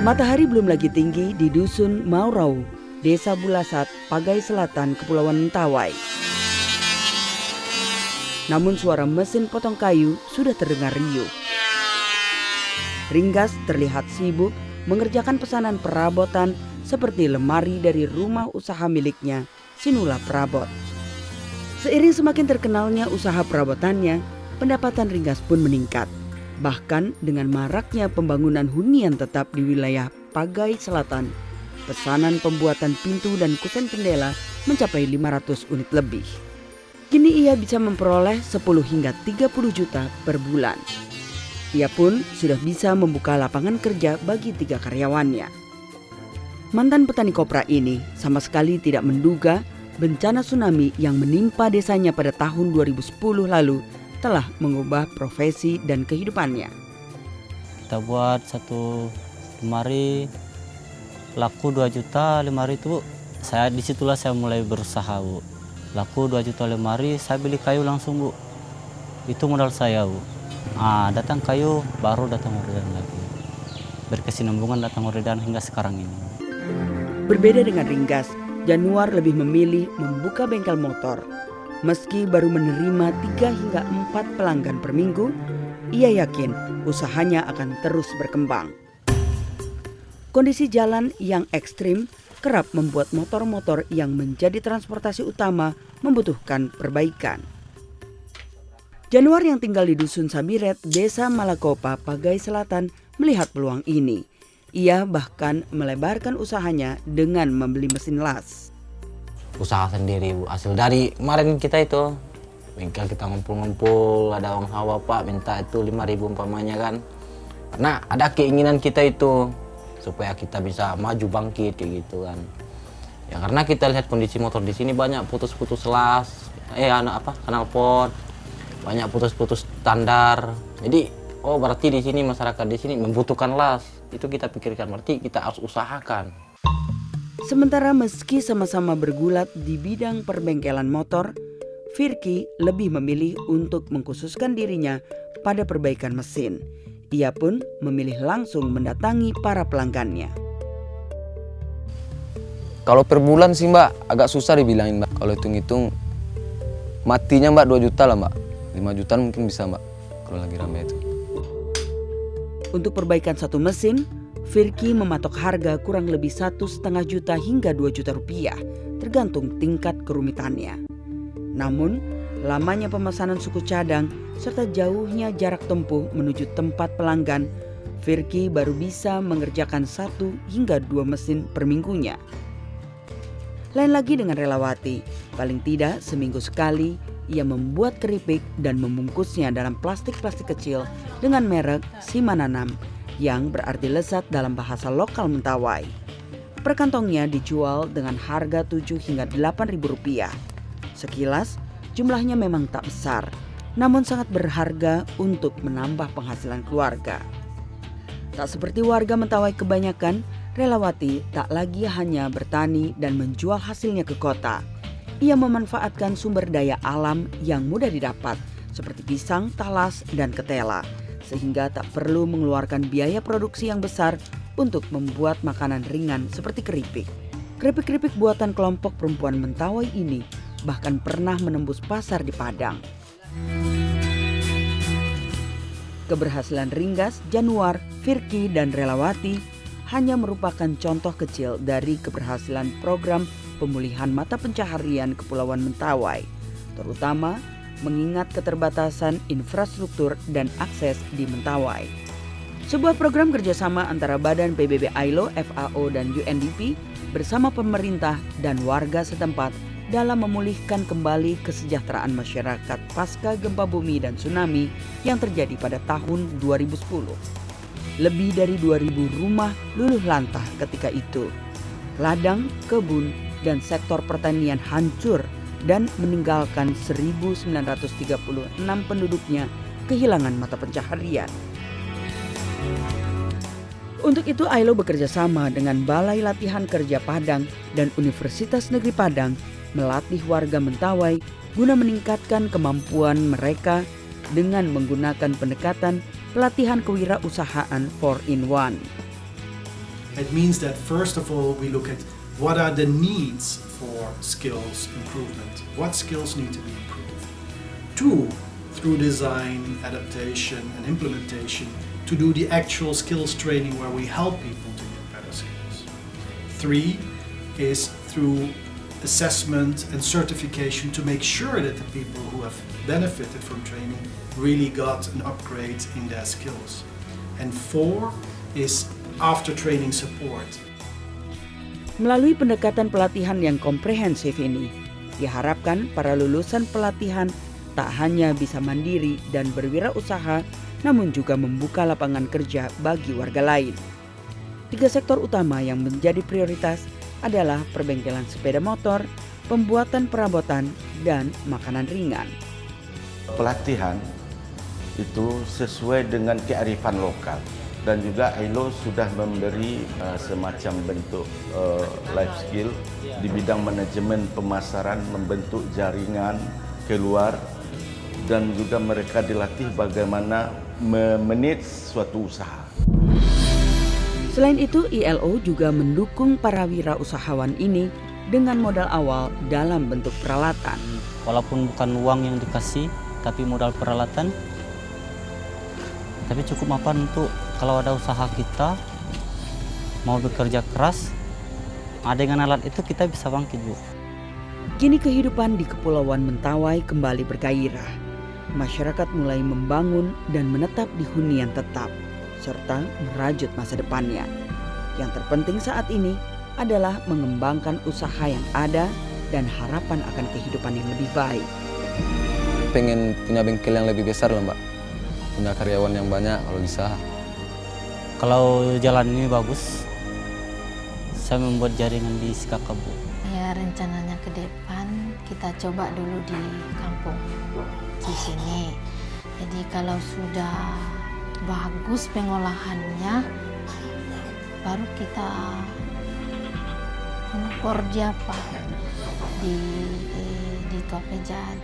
Matahari belum lagi tinggi di Dusun Maurau, Desa Bulasat, Pagai Selatan, Kepulauan Mentawai. Namun suara mesin potong kayu sudah terdengar riuh. Ringgas terlihat sibuk mengerjakan pesanan perabotan seperti lemari dari rumah usaha miliknya, Sinula Perabot. Seiring semakin terkenalnya usaha perabotannya, pendapatan Ringgas pun meningkat. Bahkan dengan maraknya pembangunan hunian tetap di wilayah Pagai Selatan, pesanan pembuatan pintu dan kusen jendela mencapai 500 unit lebih. Kini ia bisa memperoleh 10 hingga 30 juta per bulan. Ia pun sudah bisa membuka lapangan kerja bagi 3 karyawannya. Mantan petani kopra ini sama sekali tidak menduga bencana tsunami yang menimpa desanya pada tahun 2010 lalu telah mengubah profesi dan kehidupannya. Kita buat satu lemari laku 2 juta lemari itu, disitulah saya mulai berusaha, Bu. Laku 2 juta lemari, saya beli kayu langsung, Bu. Itu modal saya, Bu. Datang kayu, baru datang orderan lagi. Berkesinambungan datang orderan hingga sekarang ini. Berbeda dengan Ringgas, Januar lebih memilih membuka bengkel motor. Meski baru menerima 3 hingga 4 pelanggan per minggu, ia yakin usahanya akan terus berkembang. Kondisi jalan yang ekstrim kerap membuat motor-motor yang menjadi transportasi utama membutuhkan perbaikan. Januar yang tinggal di Dusun Sabiret, Desa Malakopa, Pagai Selatan melihat peluang ini. Ia bahkan melebarkan usahanya dengan membeli mesin las. Usaha sendiri, Bu. Hasil dari kemarin kita itu bengkel kita ngumpul-ngumpul, ada uang hawa Pak minta itu 5.000 umpamanya kan, karena ada keinginan kita itu supaya kita bisa maju bangkit kayak gitu kan ya, karena kita lihat kondisi motor di sini banyak putus-putus las, knalpot, banyak putus-putus standar. Jadi berarti di sini masyarakat di sini membutuhkan las, itu kita pikirkan, berarti kita harus usahakan. Sementara meski sama-sama bergulat di bidang perbengkelan motor, Firky lebih memilih untuk mengkhususkan dirinya pada perbaikan mesin. Ia pun memilih langsung mendatangi para pelanggannya. Kalau per bulan sih Mbak, agak susah dibilangin Mbak. Kalau hitung-hitung matinya Mbak 2 juta lah Mbak. 5 jutaan mungkin bisa Mbak, kalau lagi ramai itu. Untuk perbaikan satu mesin, Firky mematok harga kurang lebih 1,5 juta hingga 2 juta rupiah, tergantung tingkat kerumitannya. Namun, lamanya pemesanan suku cadang serta jauhnya jarak tempuh menuju tempat pelanggan, Firky baru bisa mengerjakan 1 hingga 2 mesin per minggunya. Lain lagi dengan Relawati, paling tidak seminggu sekali ia membuat keripik dan membungkusnya dalam plastik-plastik kecil dengan merek Simananam, yang berarti lezat dalam bahasa lokal Mentawai. Per kantongnya dijual dengan harga 7 hingga 8 ribu rupiah. Sekilas jumlahnya memang tak besar, namun sangat berharga untuk menambah penghasilan keluarga. Tak seperti warga Mentawai kebanyakan, Relawati tak lagi hanya bertani dan menjual hasilnya ke kota. Ia memanfaatkan sumber daya alam yang mudah didapat seperti pisang, talas, dan ketela, sehingga tak perlu mengeluarkan biaya produksi yang besar untuk membuat makanan ringan seperti keripik. Keripik-keripik buatan kelompok perempuan Mentawai ini bahkan pernah menembus pasar di Padang. Keberhasilan Ringgas, Januar, Firky, dan Relawati hanya merupakan contoh kecil dari keberhasilan program pemulihan mata pencaharian Kepulauan Mentawai, terutama mengingat keterbatasan infrastruktur dan akses di Mentawai. Sebuah program kerjasama antara Badan PBB ILO, FAO, dan UNDP bersama pemerintah dan warga setempat dalam memulihkan kembali kesejahteraan masyarakat pasca gempa bumi dan tsunami yang terjadi pada tahun 2010. Lebih dari 2.000 rumah luluh lantah ketika itu. Ladang, kebun, dan sektor pertanian hancur dan meninggalkan 1.936 penduduknya kehilangan mata pencaharian. Untuk itu ILO bekerja sama dengan Balai Latihan Kerja Padang dan Universitas Negeri Padang melatih warga Mentawai guna meningkatkan kemampuan mereka dengan menggunakan pendekatan pelatihan kewirausahaan 4-in-1. It means that first of all, we look at what are the needs for skills improvement. What skills need to be improved? 2, through design, adaptation, and implementation, to do the actual skills training where we help people to get better skills. 3 is through assessment and certification to make sure that the people who have benefited from training really got an upgrade in their skills. And 4 is after training support. Melalui pendekatan pelatihan yang komprehensif ini, diharapkan para lulusan pelatihan tak hanya bisa mandiri dan berwirausaha, namun juga membuka lapangan kerja bagi warga lain. 3 sektor utama yang menjadi prioritas adalah perbengkelan sepeda motor, pembuatan perabotan, dan makanan ringan. Pelatihan itu sesuai dengan kearifan lokal dan juga ILO sudah memberi semacam bentuk life skill di bidang manajemen pemasaran, membentuk jaringan keluar, dan juga mereka dilatih bagaimana memanage suatu usaha. Selain itu, ILO juga mendukung para wirausahawan ini dengan modal awal dalam bentuk peralatan. Walaupun bukan uang yang dikasih, tapi modal peralatan, tapi cukup mapan untuk kalau ada usaha kita mau bekerja keras, dengan alat itu kita bisa bangkit, Bu. Kini kehidupan di Kepulauan Mentawai kembali bergairah. Masyarakat mulai membangun dan menetap di hunian tetap, serta merajut masa depannya. Yang terpenting saat ini adalah mengembangkan usaha yang ada dan harapan akan kehidupan yang lebih baik. Pengen punya bengkel yang lebih besar lah, Mbak. Punya karyawan yang banyak kalau bisa. Kalau jalan ini bagus, saya membuat jaringan di Sikakabu. Ya, rencananya ke depan kita coba dulu di kampung di sini. Jadi kalau sudah bagus pengolahannya, baru kita impor dia Pak di Tuapejat.